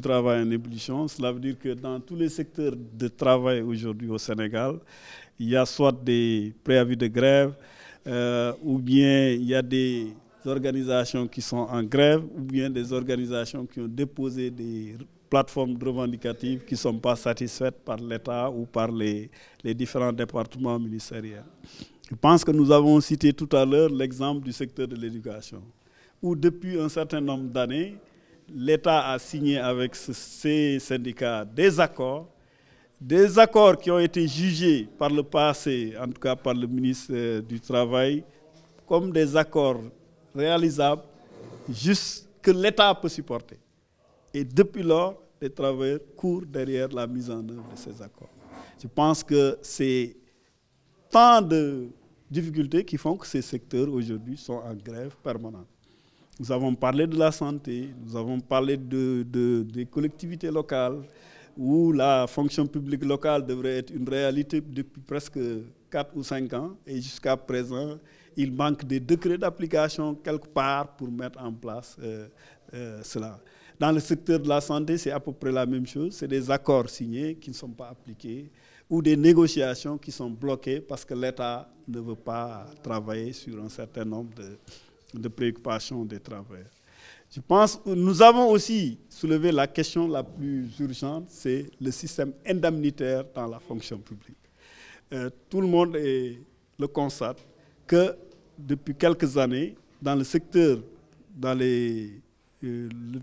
Travail en ébullition, cela veut dire que dans tous les secteurs de travail aujourd'hui au Sénégal, il y a soit des préavis de grève, ou bien il y a des organisations qui sont en grève, ou bien des organisations qui ont déposé des plateformes revendicatives qui ne sont pas satisfaites par l'État ou par les différents départements ministériels. Je pense que nous avons cité tout à l'heure l'exemple du secteur de l'éducation, où depuis un certain nombre d'années, l'État a signé avec ces syndicats des accords qui ont été jugés par le passé, en tout cas par le ministre du Travail, comme des accords réalisables, juste que l'État peut supporter. Et depuis lors, les travailleurs courent derrière la mise en œuvre de ces accords. Je pense que c'est tant de difficultés qui font que ces secteurs aujourd'hui sont en grève permanente. Nous avons parlé de la santé, nous avons parlé des collectivités locales, où la fonction publique locale devrait être une réalité depuis presque 4 ou 5 ans, et jusqu'à présent, il manque des décrets d'application quelque part pour mettre en place cela. Dans le secteur de la santé, c'est à peu près la même chose, c'est des accords signés qui ne sont pas appliqués, ou des négociations qui sont bloquées parce que l'État ne veut pas travailler sur un certain nombre de préoccupations des travailleurs. Je pense que nous avons aussi soulevé la question la plus urgente, c'est le système indemnitaire dans la fonction publique. Tout le monde le constate que depuis quelques années, dans le secteur, dans le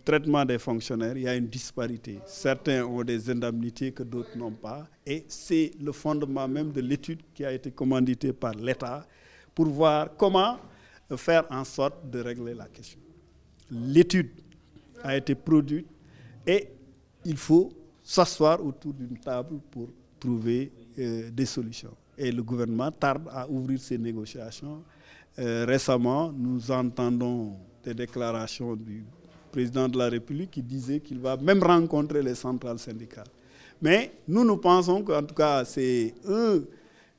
traitement des fonctionnaires, il y a une disparité. Certains ont des indemnités que d'autres n'ont pas, et c'est le fondement même de l'étude qui a été commanditée par l'État pour voir comment faire en sorte de régler la question. L'étude a été produite et il faut s'asseoir autour d'une table pour trouver des solutions. Et le gouvernement tarde à ouvrir ces négociations. Récemment, nous entendons des déclarations du président de la République qui disait qu'il va même rencontrer les centrales syndicales. Mais nous pensons qu'en tout cas, c'est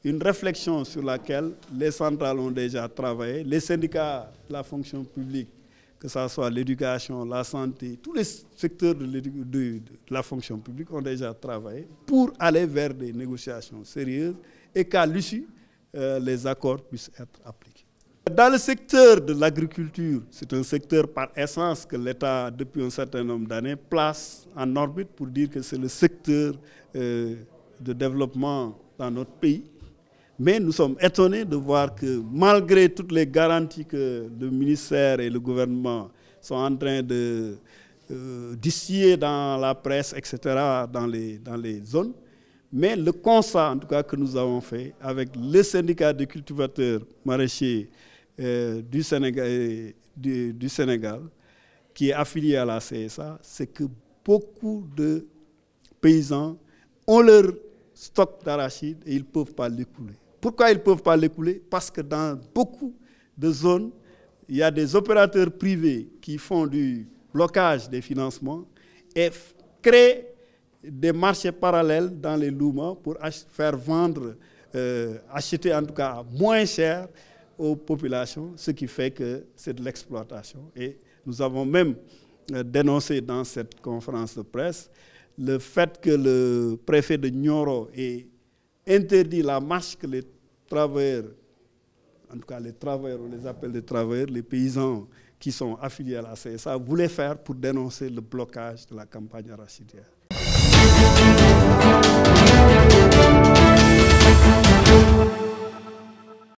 une réflexion sur laquelle les centrales ont déjà travaillé. Les syndicats de la fonction publique, que ce soit l'éducation, la santé, tous les secteurs de la fonction publique ont déjà travaillé pour aller vers des négociations sérieuses et qu'à l'issue, les accords puissent être appliqués. Dans le secteur de l'agriculture, c'est un secteur par essence que l'État, depuis un certain nombre d'années, place en orbite pour dire que c'est le secteur de développement dans notre pays. Mais nous sommes étonnés de voir que malgré toutes les garanties que le ministère et le gouvernement sont en train de distiller dans la presse, etc., dans les zones, mais le constat en tout cas que nous avons fait avec le syndicat de cultivateurs maraîchers du Sénégal, qui est affilié à la CSA, c'est que beaucoup de paysans ont leur stock d'arachide et ils ne peuvent pas l'écouler. Pourquoi ils ne peuvent pas l'écouler? Parce que dans beaucoup de zones, il y a des opérateurs privés qui font du blocage des financements et créent des marchés parallèles dans les louments pour faire vendre, acheter en tout cas moins cher aux populations, ce qui fait que c'est de l'exploitation. Et nous avons même dénoncé dans cette conférence de presse le fait que le préfet de Nioro ait interdit la marche que les travailleurs, en tout cas les travailleurs, on les appelle des travailleurs, les paysans qui sont affiliés à la CSA, voulaient faire pour dénoncer le blocage de la campagne arachidière.